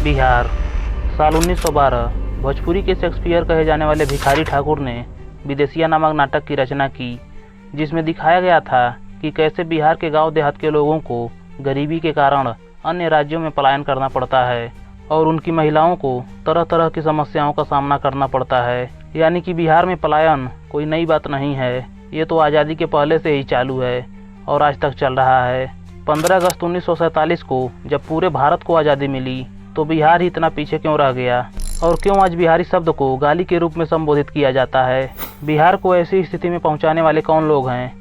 बिहार साल 1912। भोजपुरी के शेक्सपियर कहे जाने वाले भिखारी ठाकुर ने विदेशिया नामक नाटक की रचना की, जिसमें दिखाया गया था कि कैसे बिहार के गांव देहात के लोगों को गरीबी के कारण अन्य राज्यों में पलायन करना पड़ता है और उनकी महिलाओं को तरह तरह की समस्याओं का सामना करना पड़ता है। यानी कि बिहार में पलायन कोई नई बात नहीं है, ये तो आज़ादी के पहले से ही चालू है और आज तक चल रहा है। 15 अगस्त 1947 को जब पूरे भारत को आज़ादी मिली तो बिहार ही इतना पीछे क्यों रह गया, और क्यों आज बिहारी शब्द को गाली के रूप में संबोधित किया जाता है। बिहार को ऐसी स्थिति में पहुंचाने वाले कौन लोग हैं?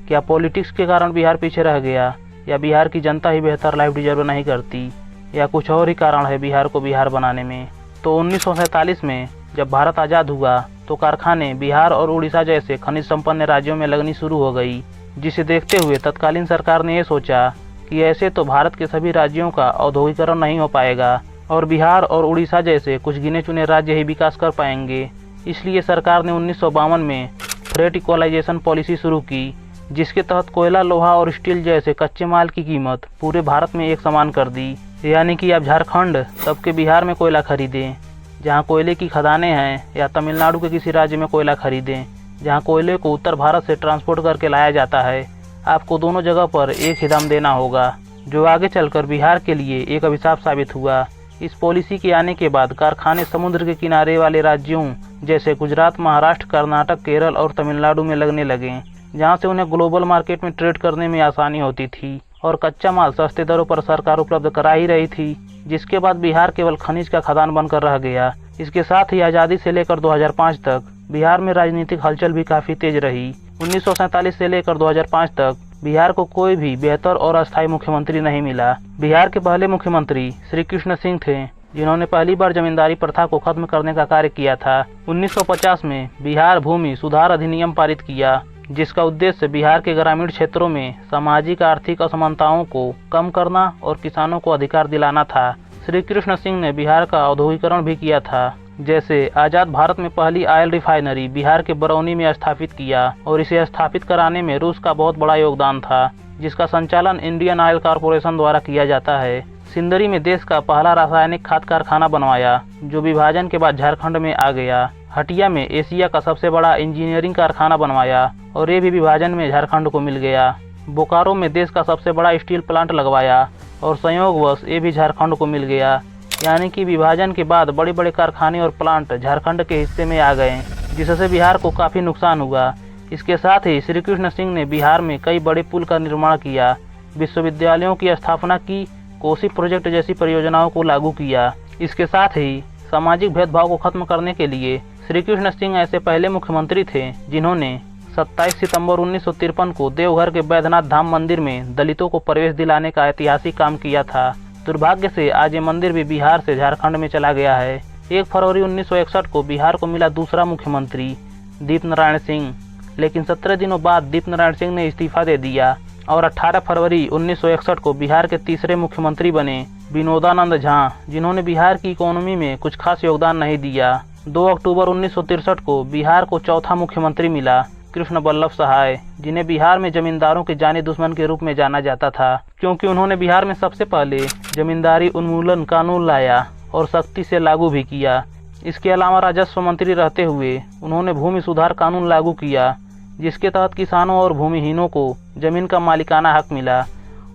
क्या पॉलिटिक्स के कारण बिहार पीछे रह गया, या बिहार की जनता ही बेहतर लाइफ डिजर्व नहीं करती, या कुछ और ही कारण है बिहार को बिहार बनाने में? तो 1947 में जब भारत आज़ाद हुआ तो कारखाने बिहार और उड़ीसा जैसे खनिज संपन्न राज्यों में लगनी शुरू हो गई, जिसे देखते हुए तत्कालीन सरकार ने ये सोचा कि ऐसे तो भारत के सभी राज्यों का औद्योगिकरण नहीं हो पाएगा और बिहार और उड़ीसा जैसे कुछ गिने चुने राज्य ही विकास कर पाएंगे। इसलिए सरकार ने 1952 में फ्रेट इक्वलाइजेशन पॉलिसी शुरू की, जिसके तहत कोयला, लोहा और स्टील जैसे कच्चे माल की कीमत पूरे भारत में एक समान कर दी। यानी कि अब झारखंड सबके बिहार में कोयला खरीदें जहां कोयले की खदानें हैं, या तमिलनाडु के किसी राज्य में कोयला खरीदें जहां कोयले को उत्तर भारत से ट्रांसपोर्ट करके लाया जाता है। आपको दोनों जगह पर एक ही दाम देना होगा, जो आगे चलकर बिहार के लिए एक अभिशाप साबित हुआ। इस पॉलिसी के आने के बाद कारखाने समुद्र के किनारे वाले राज्यों जैसे गुजरात, महाराष्ट्र, कर्नाटक, केरल और तमिलनाडु में लगने लगे, जहां से उन्हें ग्लोबल मार्केट में ट्रेड करने में आसानी होती थी और कच्चा माल सस्ते दरों पर सरकार उपलब्ध करा ही रही थी। जिसके बाद बिहार केवल खनिज का खदान बनकर रह गया। इसके साथ ही आज़ादी से लेकर 2005 तक बिहार में राजनीतिक हलचल भी काफ़ी तेज रही। 1947 से लेकर 2005 तक बिहार को कोई भी बेहतर और अस्थायी मुख्यमंत्री नहीं मिला। बिहार के पहले मुख्यमंत्री श्री कृष्ण सिंह थे, जिन्होंने पहली बार जमींदारी प्रथा को खत्म करने का कार्य किया था। 1950 में बिहार भूमि सुधार अधिनियम पारित किया, जिसका उद्देश्य बिहार के ग्रामीण क्षेत्रों में सामाजिक आर्थिक असमानताओं को कम करना और किसानों को अधिकार दिलाना था। श्री कृष्ण सिंह ने बिहार का औद्योगिकरण भी किया था, जैसे आज़ाद भारत में पहली ऑयल रिफाइनरी बिहार के बरौनी में स्थापित किया, और इसे स्थापित कराने में रूस का बहुत बड़ा योगदान था, जिसका संचालन इंडियन ऑयल कॉरपोरेशन द्वारा किया जाता है। सिंदरी में देश का पहला रासायनिक खाद कारखाना बनवाया, जो विभाजन के बाद झारखंड में आ गया। हटिया में एशिया का सबसे बड़ा इंजीनियरिंग कारखाना बनवाया, और ये भी विभाजन में झारखंड को मिल गया। बोकारो में देश का सबसे बड़ा स्टील प्लांट लगवाया, और संयोगवश ये भी झारखंड को मिल गया। यानी कि विभाजन के बाद बड़े बड़े कारखाने और प्लांट झारखंड के हिस्से में आ गए, जिससे बिहार को काफ़ी नुकसान हुआ। इसके साथ ही श्री कृष्ण सिंह ने बिहार में कई बड़े पुल का निर्माण किया, विश्वविद्यालयों की स्थापना की, कोसी प्रोजेक्ट जैसी परियोजनाओं को लागू किया। इसके साथ ही सामाजिक भेदभाव को खत्म करने के लिए श्री कृष्ण सिंह ऐसे पहले मुख्यमंत्री थे जिन्होंने 27 सितंबर 1953 को देवघर के बैद्यनाथ धाम मंदिर में दलितों को प्रवेश दिलाने का ऐतिहासिक काम किया था। दुर्भाग्य से आज ये मंदिर भी बिहार से झारखंड में चला गया है। 1 फरवरी 1961 को बिहार को मिला दूसरा मुख्यमंत्री दीप नारायण सिंह, लेकिन 17 दिनों बाद दीप नारायण सिंह ने इस्तीफा दे दिया और 18 फरवरी 1961 को बिहार के तीसरे मुख्यमंत्री बने विनोदानंद झा, जिन्होंने बिहार की इकोनॉमी में कुछ खास योगदान नहीं दिया। 2 अक्टूबर 1963 को बिहार को चौथा मुख्यमंत्री मिला कृष्ण बल्लभ सहाय, जिन्हें बिहार में जमींदारों के जाने दुश्मन के रूप में जाना जाता था, क्योंकि उन्होंने बिहार में सबसे पहले जमींदारी उन्मूलन कानून लाया और सख्ती से लागू भी किया। इसके अलावा राजस्व मंत्री रहते हुए उन्होंने भूमि सुधार कानून लागू किया, जिसके तहत किसानों और भूमिहीनों को जमीन का मालिकाना हक मिला,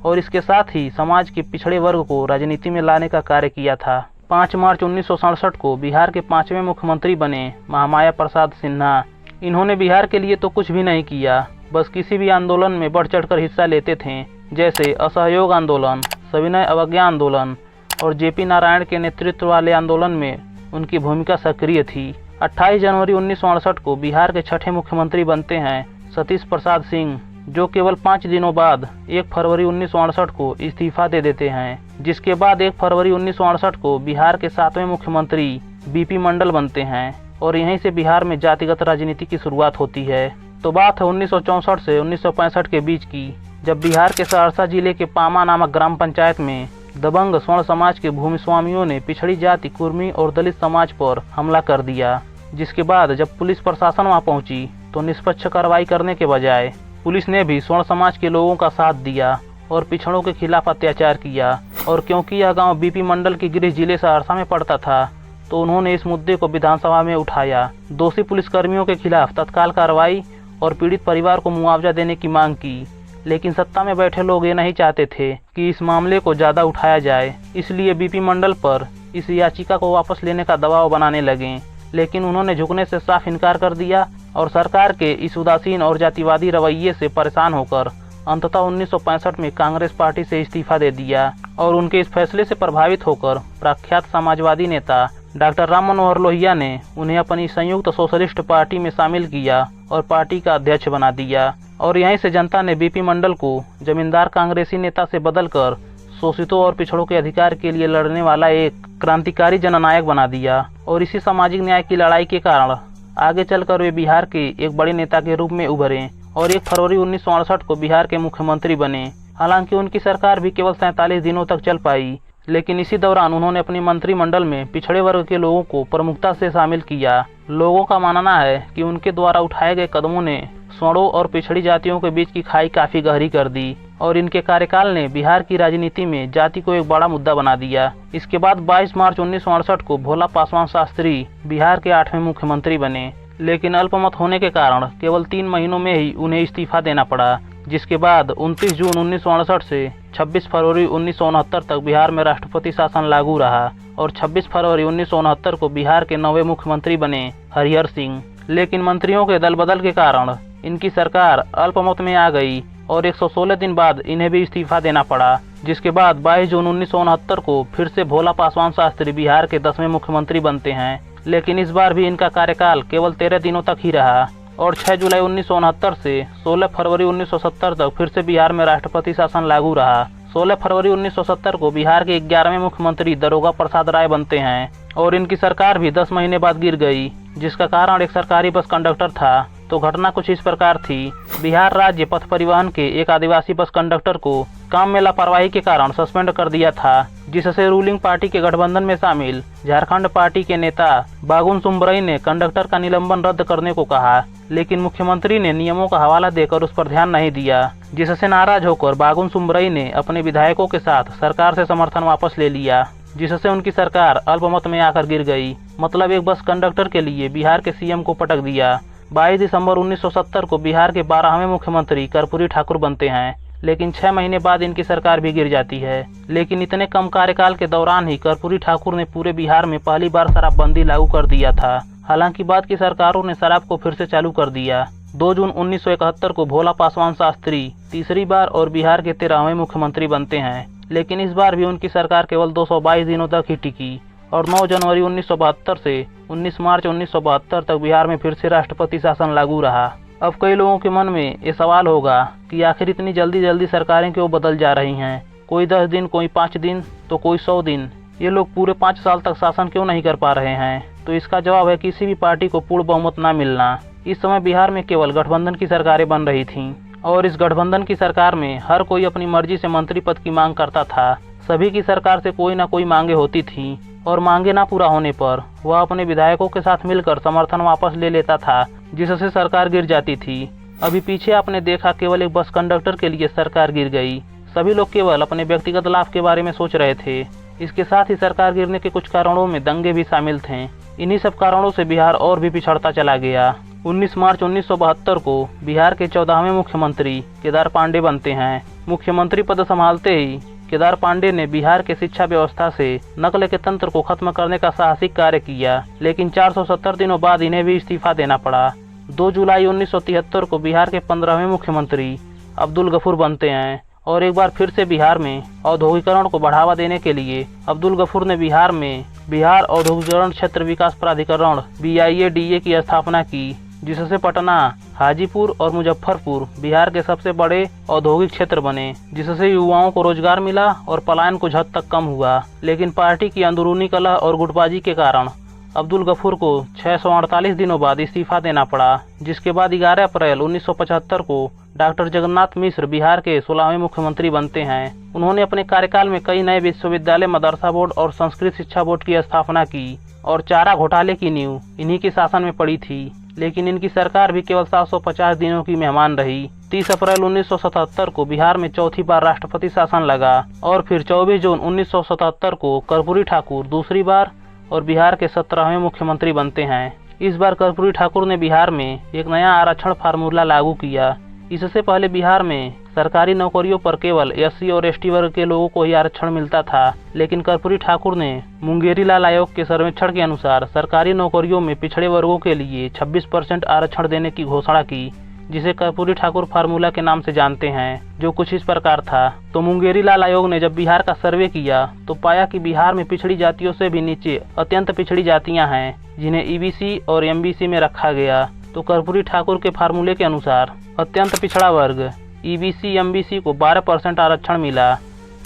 और इसके साथ ही समाज के पिछड़े वर्ग को राजनीति में लाने का कार्य किया था। 5 मार्च 1967 को बिहार के 5वें मुख्यमंत्री बने महामाया प्रसाद सिन्हा। इन्होंने बिहार के लिए तो कुछ भी नहीं किया, बस किसी भी आंदोलन में बढ़ चढ़कर हिस्सा लेते थे, जैसे असहयोग आंदोलन, सविनय अवज्ञा आंदोलन और जेपी नारायण के नेतृत्व वाले आंदोलन में उनकी भूमिका सक्रिय थी। 28 जनवरी 1968 को बिहार के 6ठे मुख्यमंत्री बनते हैं सतीश प्रसाद सिंह, जो केवल 5 दिनों बाद 1 फरवरी 1968 को इस्तीफा दे देते हैं, जिसके बाद 1 फरवरी 1968 को बिहार के 7वें मुख्यमंत्री बीपी मंडल बनते हैं, और यहीं से बिहार में जातिगत राजनीति की शुरुआत होती है। तो बात है 1964 से 1965 के बीच की, जब बिहार के सहरसा जिले के पामा नामक ग्राम पंचायत में दबंग स्वर्ण समाज के भूमि स्वामियों ने पिछड़ी जाति, कुर्मी और दलित समाज पर हमला कर दिया। जिसके बाद जब पुलिस प्रशासन वहां पहुंची तो निष्पक्ष कार्रवाई करने के बजाय पुलिस ने भी स्वर्ण समाज के लोगों का साथ दिया और पिछड़ों के खिलाफ अत्याचार किया। और क्योंकि यह गांव बीपी मंडल के गृह जिले सहरसा में पड़ता था, तो उन्होंने इस मुद्दे को विधानसभा में उठाया। दोषी पुलिसकर्मियों के खिलाफ तत्काल कार्रवाई और पीड़ित परिवार को मुआवजा देने की मांग की। लेकिन सत्ता में बैठे लोग ये नहीं चाहते थे कि इस मामले को ज़्यादा उठाया जाए, इसलिए बीपी मंडल पर इस याचिका को वापस लेने का दबाव बनाने लगे। लेकिन उन्होंने झुकने से साफ इनकार कर दिया और सरकार के इस उदासीन और जातिवादी रवैये से परेशान होकर अंततः 1965 में कांग्रेस पार्टी से इस्तीफा दे दिया। और उनके इस फैसले से प्रभावित होकर प्रख्यात समाजवादी नेता डॉक्टर राम मनोहर लोहिया ने उन्हें अपनी संयुक्त सोशलिस्ट पार्टी में शामिल किया और पार्टी का अध्यक्ष बना दिया। और यहीं से जनता ने बीपी मंडल को जमींदार कांग्रेसी नेता से बदलकर शोषितों और पिछड़ों के अधिकार के लिए लड़ने वाला एक क्रांतिकारी जननायक बना दिया। और इसी सामाजिक न्याय की लड़ाई के कारण आगे चलकर वे बिहार के एक बड़े नेता के रूप में उभरे और 1 फरवरी 1968 को बिहार के मुख्यमंत्री बने। हालांकि उनकी सरकार भी केवल 47 दिनों तक चल पाई, लेकिन इसी दौरान उन्होंने अपनी मंत्रिमंडल में पिछड़े वर्ग के लोगों को प्रमुखता से शामिल किया। लोगों का मानना है कि उनके द्वारा उठाए गए कदमों ने सवर्णों और पिछड़ी जातियों के बीच की खाई काफी गहरी कर दी और इनके कार्यकाल ने बिहार की राजनीति में जाति को एक बड़ा मुद्दा बना दिया। इसके बाद 22 मार्च 1968 को भोला पासवान शास्त्री बिहार के 8वें मुख्यमंत्री बने, लेकिन अल्पमत होने के कारण केवल 3 महीनों में ही उन्हें इस्तीफा देना पड़ा। जिसके बाद 29 जून 1968 से 26 फरवरी 1969 तक बिहार में राष्ट्रपति शासन लागू रहा और 26 फरवरी 1969 को बिहार के 9वें मुख्यमंत्री बने हरिहर सिंह। लेकिन मंत्रियों के दल बदल के कारण इनकी सरकार अल्पमत में आ गई और 116 दिन बाद इन्हें भी इस्तीफा देना पड़ा। जिसके बाद 22 जून 1969 को फिर से भोला पासवान शास्त्री बिहार के 10वें मुख्यमंत्री बनते हैं, लेकिन इस बार भी इनका कार्यकाल केवल 13 दिनों तक ही रहा और 6 जुलाई 1969 से 16 फरवरी 1970 तक फिर से बिहार में राष्ट्रपति शासन लागू रहा। 16 फरवरी 1970 को बिहार के 11वें मुख्यमंत्री दारोगा प्रसाद राय बनते हैं और इनकी सरकार भी 10 महीने बाद गिर गई, जिसका कारण एक सरकारी बस कंडक्टर था। तो घटना कुछ इस प्रकार थी। बिहार राज्य पथ परिवहन के एक आदिवासी बस कंडक्टर को काम में लापरवाही के कारण सस्पेंड कर दिया था, जिससे रूलिंग पार्टी के गठबंधन में शामिल झारखंड पार्टी के नेता बागुन सुम्बरई ने कंडक्टर का निलंबन रद्द करने को कहा। लेकिन मुख्यमंत्री ने नियमों का हवाला देकर उस पर ध्यान नहीं दिया, जिससे नाराज होकर बागुन सुम्बरई ने अपने विधायकों के साथ सरकार से समर्थन वापस ले लिया, जिससे उनकी सरकार अल्पमत में आकर गिर गई। मतलब एक बस कंडक्टर के लिए बिहार के सीएम को पटक दिया। 22 दिसंबर 1970 को बिहार के 12वें मुख्यमंत्री कर्पूरी ठाकुर बनते हैं, लेकिन 6 महीने बाद इनकी सरकार भी गिर जाती है। लेकिन इतने कम कार्यकाल के दौरान ही कर्पूरी ठाकुर ने पूरे बिहार में पहली बार शराबबंदी लागू कर दिया था। हालांकि बाद की सरकारों ने शराब को फिर से चालू कर दिया। 2 जून 1971 को भोला पासवान शास्त्री तीसरी बार और बिहार के 13वें मुख्यमंत्री बनते हैं, लेकिन इस बार भी उनकी सरकार केवल 222 दिनों तक ही टिकी और 9 जनवरी 1972 से 19 मार्च 1972 तक बिहार में फिर से राष्ट्रपति शासन लागू रहा। अब कई लोगों के मन में ये सवाल होगा कि आखिर इतनी जल्दी सरकारें क्यों बदल जा रही हैं, कोई 10 दिन, कोई 5 दिन, तो कोई 100 दिन। ये लोग पूरे 5 साल तक शासन क्यों नहीं कर पा रहे हैं? तो इसका जवाब है किसी भी पार्टी को पूर्ण बहुमत न मिलना। इस समय बिहार में केवल गठबंधन की सरकारें बन रही थीं और इस गठबंधन की सरकार में हर कोई अपनी मर्जी से मंत्री पद की मांग करता था। सभी की सरकार से कोई ना कोई मांगे होती थी और मांगे ना पूरा होने पर वह अपने विधायकों के साथ मिलकर समर्थन वापस ले लेता था, जिससे सरकार गिर जाती थी। अभी पीछे आपने देखा केवल एक बस कंडक्टर के लिए सरकार गिर गई। सभी लोग केवल अपने व्यक्तिगत लाभ के बारे में सोच रहे थे। इसके साथ ही सरकार गिरने के कुछ कारणों में दंगे भी शामिल थे। इन्हीं सब कारणों से बिहार और भी पिछड़ता चला गया। 19 मार्च 1972 को बिहार के 14वें मुख्यमंत्री केदार पांडे बनते हैं। मुख्यमंत्री पद संभालते ही केदार पांडे ने बिहार के शिक्षा व्यवस्था से नकल के तंत्र को खत्म करने का साहसिक कार्य किया, लेकिन 470 दिनों बाद इन्हें भी इस्तीफा देना पड़ा। 2 जुलाई 1973 को बिहार के 15वें मुख्यमंत्री अब्दुल गफूर बनते हैं और एक बार फिर से बिहार में औद्योगिकरण को बढ़ावा देने के लिए अब्दुल गफूर ने बिहार में बिहार औद्योगिकरण क्षेत्र विकास प्राधिकरण BIADA की स्थापना की, जिससे पटना, हाजीपुर और मुजफ्फरपुर बिहार के सबसे बड़े औद्योगिक क्षेत्र बने, जिससे युवाओं को रोजगार मिला और पलायन कुछ हद तक कम हुआ। लेकिन पार्टी की अंदरूनी कलह और गुटबाजी के कारण अब्दुल गफूर को 648 दिनों बाद इस्तीफा देना पड़ा, जिसके बाद 11 अप्रैल 1975 को डॉक्टर जगन्नाथ मिश्र बिहार के 16वें मुख्यमंत्री बनते हैं। उन्होंने अपने कार्यकाल में कई नए विश्वविद्यालय, मदरसा बोर्ड और संस्कृत शिक्षा बोर्ड की स्थापना की और चारा घोटाले की नींव इन्हीं के शासन में पड़ी थी। लेकिन इनकी सरकार भी केवल 750 दिनों की मेहमान रही। 30 अप्रैल 1977 को बिहार में चौथी बार राष्ट्रपति शासन लगा और फिर 24 जून 1977 को कर्पूरी ठाकुर दूसरी बार और बिहार के 17वें मुख्यमंत्री बनते हैं। इस बार कर्पूरी ठाकुर ने बिहार में एक नया आरक्षण फार्मूला लागू किया। इससे पहले बिहार में सरकारी नौकरियों पर केवल SC और ST वर्ग के लोगों को ही आरक्षण मिलता था, लेकिन कर्पूरी ठाकुर ने मुंगेरी लाल आयोग के सर्वेक्षण के अनुसार सरकारी नौकरियों में पिछड़े वर्गों के लिए 26% आरक्षण देने की घोषणा की, जिसे कर्पूरी ठाकुर फार्मूला के नाम से जानते हैं, जो कुछ इस प्रकार था। तो मुंगेरी लाल आयोग ने जब बिहार का सर्वे किया तो पाया कि बिहार में पिछड़ी जातियों से भी नीचे अत्यंत पिछड़ी जातियां हैं, जिन्हें EBC और MBC में रखा गया। तो कर्पूरी ठाकुर के फार्मूले के अनुसार अत्यंत पिछड़ा वर्ग EBC MBC को 12% आरक्षण मिला,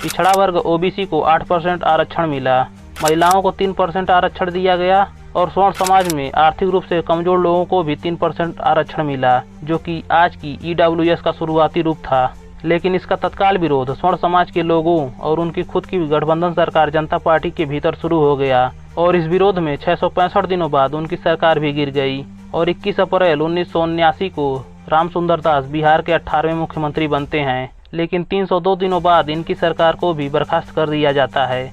पिछड़ा वर्ग OBC को 8% आरक्षण मिला, महिलाओं को 3% आरक्षण दिया गया और स्वर्ण समाज में आर्थिक रूप से कमजोर लोगों को भी 3% आरक्षण मिला, जो कि आज की EWS का शुरुआती रूप था। लेकिन इसका तत्काल विरोध स्वर्ण समाज के लोगों और उनकी खुद की गठबंधन सरकार जनता पार्टी के भीतर शुरू हो गया और इस विरोध में 665 दिनों बाद उनकी सरकार भी गिर गई और 21 अप्रैल 1979 को रामसुंदर दास बिहार के 18वें मुख्यमंत्री बनते हैं। लेकिन 302 दिनों बाद इनकी सरकार को भी बर्खास्त कर दिया जाता है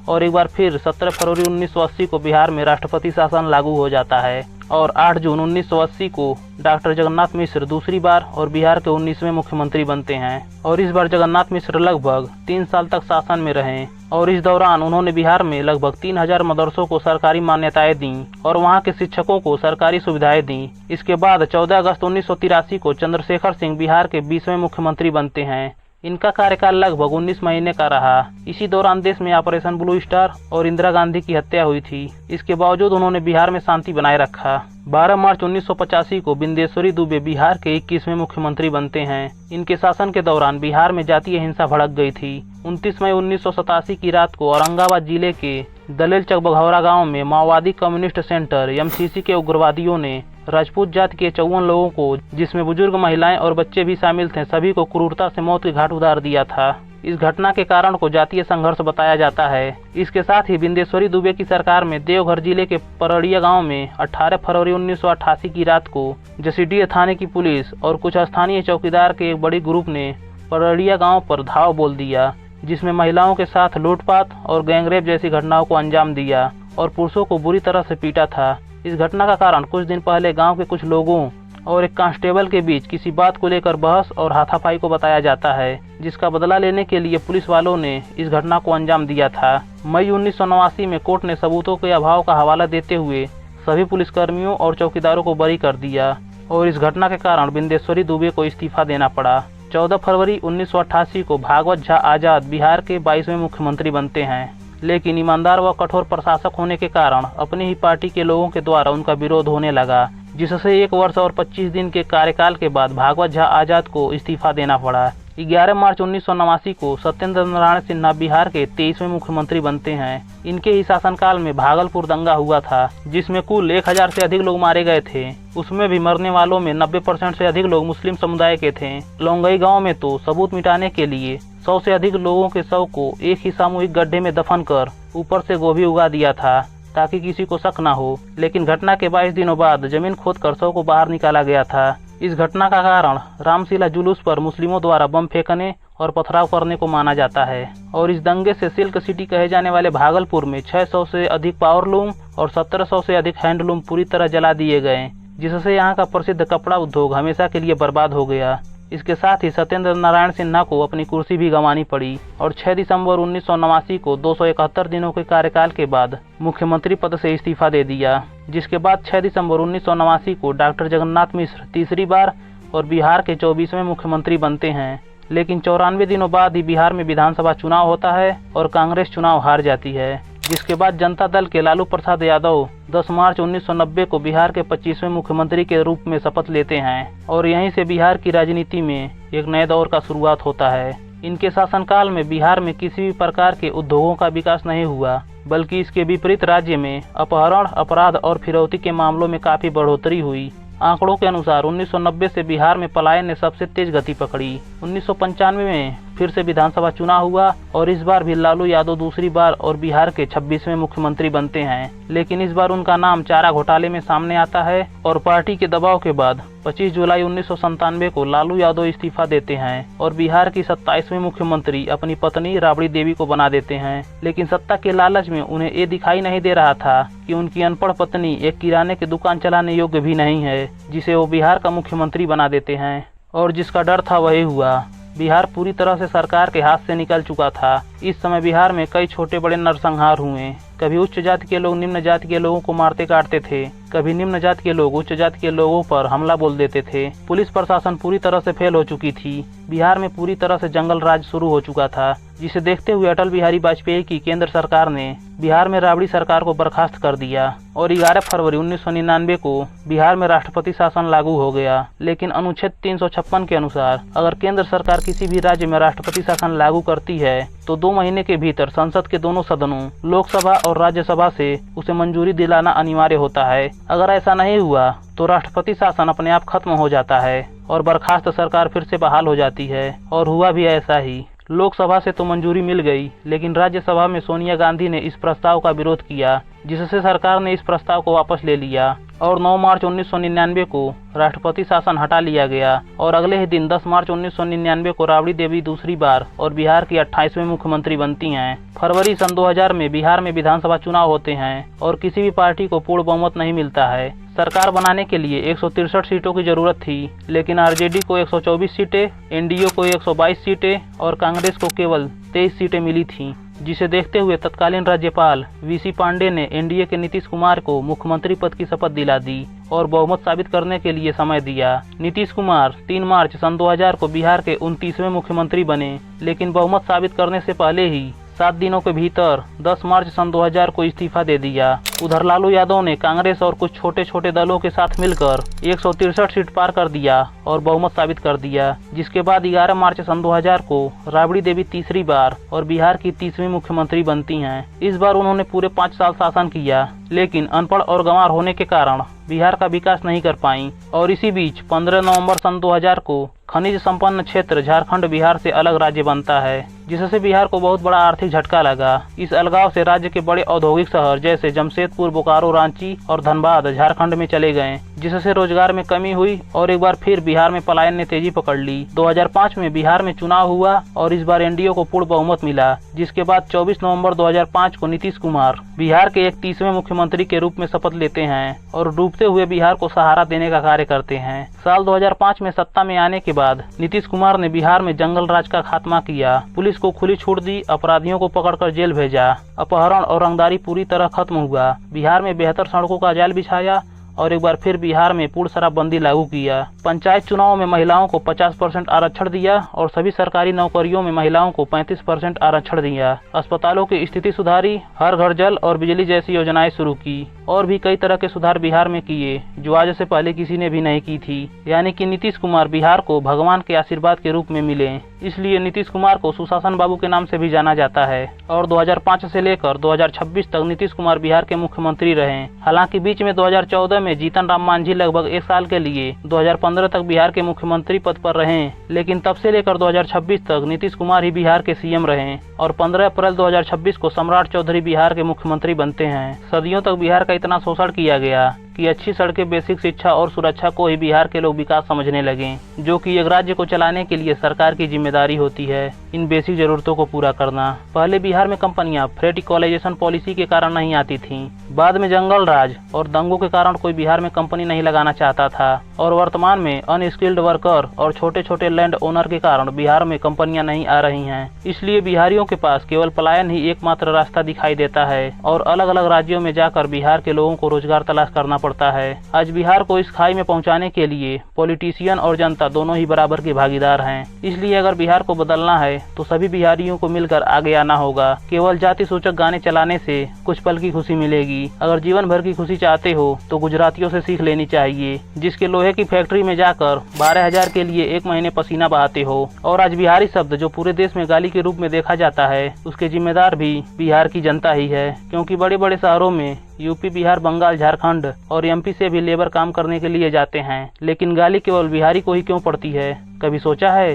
और एक बार फिर 17 फरवरी 1980 को बिहार में राष्ट्रपति शासन लागू हो जाता है और 8 जून 1980 को डॉक्टर जगन्नाथ मिश्र दूसरी बार और बिहार के 19वें मुख्यमंत्री बनते हैं और इस बार जगन्नाथ मिश्र लगभग 3 साल तक शासन में रहे और इस दौरान उन्होंने बिहार में लगभग 3000 मदरसों को सरकारी मान्यताएं दी और वहां के शिक्षकों को सरकारी सुविधाएं दी। इसके बाद 14 अगस्त 1983 को चंद्रशेखर सिंह बिहार के 20वें मुख्यमंत्री बनते हैं। इनका कार्यकाल लगभग 19 महीने का रहा। इसी दौरान देश में ऑपरेशन ब्लू स्टार और इंदिरा गांधी की हत्या हुई थी। इसके बावजूद उन्होंने बिहार में शांति बनाए रखा। 12 मार्च 1985 को बिंदेश्वरी दुबे बिहार के 21वें मुख्यमंत्री बनते हैं। इनके शासन के दौरान बिहार में जातीय हिंसा भड़क गई थी। 29 मई 1987 की रात को औरंगाबाद जिले के दलेल चक बघौरा गाँव में माओवादी कम्युनिस्ट सेंटर MCC के उग्रवादियों ने राजपूत जाति के 54 लोगों को, जिसमें बुजुर्ग महिलाएं और बच्चे भी शामिल थे, सभी को क्रूरता से मौत के घाट उतार दिया था। इस घटना के कारण को जातीय संघर्ष बताया जाता है। इसके साथ ही बिंदेश्वरी दुबे की सरकार में देवघर जिले के परड़िया गांव में 18 फरवरी 1988 की रात को जसीडीह थाने की पुलिस और कुछ स्थानीय चौकीदार के एक बड़ी ग्रुप ने परड़िया गांव पर धावा बोल दिया, जिसमें महिलाओं के साथ लूटपाट और गैंगरेप जैसी घटनाओं को अंजाम दिया और पुरुषों को बुरी तरह से पीटा था। इस घटना का कारण कुछ दिन पहले गांव के कुछ लोगों और एक कांस्टेबल के बीच किसी बात को लेकर बहस और हाथापाई को बताया जाता है, जिसका बदला लेने के लिए पुलिस वालों ने इस घटना को अंजाम दिया था। मई 1989 में कोर्ट ने सबूतों के अभाव का हवाला देते हुए सभी पुलिसकर्मियों और चौकीदारों को बरी कर दिया और इस घटना के कारण बिंदेश्वरी दुबे को इस्तीफा देना पड़ा। 14 फरवरी 1988 को भागवत झा आजाद बिहार के 22वें मुख्यमंत्री बनते हैं, लेकिन ईमानदार व कठोर प्रशासक होने के कारण अपनी ही पार्टी के लोगों के द्वारा उनका विरोध होने लगा, जिससे 1 वर्ष और 25 दिन के कार्यकाल के बाद भागवत झा आजाद को इस्तीफा देना पड़ा। 11 मार्च 1989 को सत्येंद्र नारायण सिन्हा बिहार के 23वें मुख्यमंत्री बनते हैं। इनके ही शासनकाल में भागलपुर दंगा हुआ था, जिसमें कुल 1000 से अधिक लोग मारे गए थे। उसमें भी मरने वालों में 90% से अधिक लोग मुस्लिम समुदाय के थे। लोंगई गांव में तो सबूत मिटाने के लिए 100 से अधिक लोगों के शव को एक ही सामूहिक गड्ढे में दफन कर ऊपर से गोभी उगा दिया था, ताकि किसी को शक न हो। लेकिन घटना के 22 दिनों बाद जमीन खोदकर शव को बाहर निकाला गया था। इस घटना का कारण रामशीला जुलूस पर मुस्लिमों द्वारा बम फेंकने और पथराव करने को माना जाता है और इस दंगे से सिल्क सिटी कहे जाने वाले भागलपुर में 600 से अधिक पावरलूम और 1700 से अधिक हैंडलूम पूरी तरह जला दिए गए, जिससे यहाँ का प्रसिद्ध कपड़ा उद्योग हमेशा के लिए बर्बाद हो गया। इसके साथ ही सत्येंद्र नारायण सिन्हा को अपनी कुर्सी भी गंवानी पड़ी और 6 दिसंबर 1989 को 271 दिनों के कार्यकाल के बाद मुख्यमंत्री पद से इस्तीफा दे दिया, जिसके बाद 6 दिसंबर 1989 को डॉक्टर जगन्नाथ मिश्र तीसरी बार और बिहार के 24वें मुख्यमंत्री बनते हैं। लेकिन 94 दिनों बाद ही बिहार में विधानसभा चुनाव होता है और कांग्रेस चुनाव हार जाती है, जिसके बाद जनता दल के लालू प्रसाद यादव 10 मार्च 1990 को बिहार के 25वें मुख्यमंत्री के रूप में शपथ लेते हैं और यहीं से बिहार की राजनीति में एक नए दौर का शुरुआत होता है। इनके शासनकाल में बिहार में किसी भी प्रकार के उद्योगों का विकास नहीं हुआ, बल्कि इसके विपरीत राज्य में अपहरण, अपराध और फिरौती के मामलों में काफी बढ़ोतरी हुई। आंकड़ों के अनुसार 1990 से बिहार में पलायन ने सबसे तेज गति पकड़ी। 1995 में फिर से विधानसभा चुनाव हुआ और इस बार भी लालू यादव दूसरी बार और बिहार के 26वें मुख्यमंत्री बनते हैं। लेकिन इस बार उनका नाम चारा घोटाले में सामने आता है और पार्टी के दबाव के बाद 25 जुलाई 1997 को लालू यादव इस्तीफा देते हैं और बिहार की 27वें मुख्यमंत्री अपनी पत्नी राबड़ी देवी को बना देते हैं। लेकिन सत्ता के लालच में उन्हें ये दिखाई नहीं दे रहा था कि उनकी अनपढ़ पत्नी एक किराने की दुकान चलाने योग्य भी नहीं है, जिसे वो बिहार का मुख्यमंत्री बना देते हैं। और जिसका डर था वही हुआ। बिहार पूरी तरह से सरकार के हाथ से निकल चुका था। इस समय बिहार में कई छोटे बड़े नरसंहार हुए। कभी उच्च जाति के लोग निम्न जाति के लोगों को मारते काटते थे, कभी निम्न जाति के लोग उच्च जाति के लोगों पर हमला बोल देते थे। पुलिस प्रशासन पूरी तरह से फेल हो चुकी थी। बिहार में पूरी तरह से जंगल राज शुरू हो चुका था, जिसे देखते हुए अटल बिहारी वाजपेयी की केंद्र सरकार ने बिहार में राबड़ी सरकार को बर्खास्त कर दिया और 11 फरवरी 1999 को बिहार में राष्ट्रपति शासन लागू हो गया। लेकिन अनुच्छेद 356 के अनुसार अगर केंद्र सरकार किसी भी राज्य में राष्ट्रपति शासन लागू करती है तो 2 महीने के भीतर संसद के दोनों सदनों लोकसभा और राज्यसभा से उसे मंजूरी दिलाना अनिवार्य होता है। अगर ऐसा नहीं हुआ तो राष्ट्रपति शासन अपने आप खत्म हो जाता है और बर्खास्त सरकार फिर से बहाल हो जाती है। और हुआ भी ऐसा ही। लोकसभा से तो मंजूरी मिल गई, लेकिन राज्यसभा में सोनिया गांधी ने इस प्रस्ताव का विरोध किया, जिससे सरकार ने इस प्रस्ताव को वापस ले लिया और 9 मार्च 1999 को राष्ट्रपति शासन हटा लिया गया। और अगले ही दिन 10 मार्च 1999 को राबड़ी देवी दूसरी बार और बिहार की 28वें मुख्यमंत्री बनती हैं। फरवरी सन 2000 में बिहार में विधानसभा चुनाव होते हैं और किसी भी पार्टी को पूर्ण बहुमत नहीं मिलता है। सरकार बनाने के लिए 163 सीटों की जरूरत थी, लेकिन आरजेडी को 124 सीटें, एनडीए को 122 सीटें और कांग्रेस को केवल 23 सीटें मिली थीं, जिसे देखते हुए तत्कालीन राज्यपाल वीसी पांडे ने एनडीए के नीतीश कुमार को मुख्यमंत्री पद की शपथ दिला दी और बहुमत साबित करने के लिए समय दिया। नीतीश कुमार 3 मार्च सन 2000 को बिहार के 29वें मुख्यमंत्री बने, लेकिन बहुमत साबित करने से पहले ही 7 दिनों के भीतर 10 मार्च सन 2000 को इस्तीफा दे दिया। उधर लालू यादव ने कांग्रेस और कुछ छोटे छोटे दलों के साथ मिलकर 163 सीट पार कर दिया और बहुमत साबित कर दिया, जिसके बाद 11 मार्च सन 2000 को राबड़ी देवी तीसरी बार और बिहार की 30वीं मुख्यमंत्री बनती हैं। इस बार उन्होंने पूरे 5 साल शासन किया, लेकिन अनपढ़ और गंवार होने के कारण बिहार का विकास नहीं कर पाई। और इसी बीच 15 नवंबर सन 2000 को खनिज संपन्न क्षेत्र झारखंड बिहार से अलग राज्य बनता है, जिससे बिहार को बहुत बड़ा आर्थिक झटका लगा। इस अलगाव से राज्य के बड़े औद्योगिक शहर जैसे जमशेदपुर, बोकारो, रांची और धनबाद झारखंड में चले गए, जिससे रोजगार में कमी हुई और एक बार फिर बिहार में पलायन ने तेजी पकड़ ली। 2005 में बिहार में चुनाव हुआ और इस बार एनडीए को पूर्ण बहुमत मिला, जिसके बाद 24 नवंबर 2005 को नीतीश कुमार बिहार के 31वें मुख्यमंत्री के रूप में शपथ लेते हैं और डूबते हुए बिहार को सहारा देने का कार्य करते हैं। साल 2005 में सत्ता में आने के बाद नीतीश कुमार ने बिहार में जंगल राज का खात्मा किया, पुलिस को खुली छूट दी, अपराधियों को पकड़कर जेल भेजा, अपहरण और रंगदारी पूरी तरह खत्म हुआ, बिहार में बेहतर सड़कों का जाल बिछाया और एक बार फिर बिहार में पूर्ण शराबबंदी लागू किया। पंचायत चुनाव में महिलाओं को 50% आरक्षण दिया और सभी सरकारी नौकरियों में महिलाओं को 35% आरक्षण दिया। अस्पतालों की स्थिति सुधारी, हर घर जल और बिजली जैसी योजनाएं शुरू की और भी कई तरह के सुधार बिहार में किए, जो आज से पहले किसी ने भी नहीं की थी। यानी कि नीतीश कुमार बिहार को भगवान के आशीर्वाद के रूप में मिले, इसलिए नीतीश कुमार को सुशासन बाबू के नाम से भी जाना जाता है। और 2005 से लेकर 2026 तक नीतीश कुमार बिहार के मुख्यमंत्री रहे। हालांकि बीच में 2014 में जीतन राम मांझी लगभग 1 साल के लिए 2015 तक बिहार के मुख्यमंत्री पद पर रहे, लेकिन तब से लेकर 2026 तक नीतीश कुमार ही बिहार के सीएम रहे और 15 अप्रैल 2026 को सम्राट चौधरी बिहार के मुख्यमंत्री बनते हैं। सदियों तक बिहार का इतना शोषण किया गया कि अच्छी सड़कें, बेसिक शिक्षा और सुरक्षा को ही बिहार के लोग विकास समझने लगे, जो कि एक राज्य को चलाने के लिए सरकार की जिम्मेदारी होती है इन बेसिक जरूरतों को पूरा करना। पहले बिहार में कंपनियां फ्रेट इक्वलाइजेशन पॉलिसी के कारण नहीं आती थीं, बाद में जंगल राज और दंगों के कारण कोई बिहार में कंपनी नहीं लगाना चाहता था और वर्तमान में अनस्किल्ड वर्कर और छोटे छोटे लैंड ओनर के कारण बिहार में कंपनियां नहीं आ रही हैं। इसलिए बिहारियों के पास केवल पलायन ही एकमात्र रास्ता दिखाई देता है और अलग अलग राज्यों में जाकर बिहार के लोगों को रोजगार तलाश करना पड़ता है। आज बिहार को इस खाई में पहुंचाने के लिए पॉलिटिशियन और जनता दोनों ही बराबर के भागीदार हैं। इसलिए अगर बिहार को बदलना है तो सभी बिहारियों को मिलकर आगे आना होगा। केवल जाति सूचक गाने चलाने से कुछ पल की खुशी मिलेगी। अगर जीवन भर की खुशी चाहते हो तो गुजरातियों से सीख लेनी चाहिए, जिसके लोहे की फैक्ट्री में जाकर 12,000 के लिए 1 महीने पसीना बहाते हो। और आज बिहारी शब्द जो पूरे देश में गाली के रूप में देखा जाता है, उसके जिम्मेदार भी बिहार की जनता ही है, क्योंकि बड़े बड़े शहरों में यूपी, बिहार, बंगाल, झारखंड और एमपी से भी लेबर काम करने के लिए जाते हैं, लेकिन गाली केवल बिहारी को ही क्यों पड़ती है, कभी सोचा है?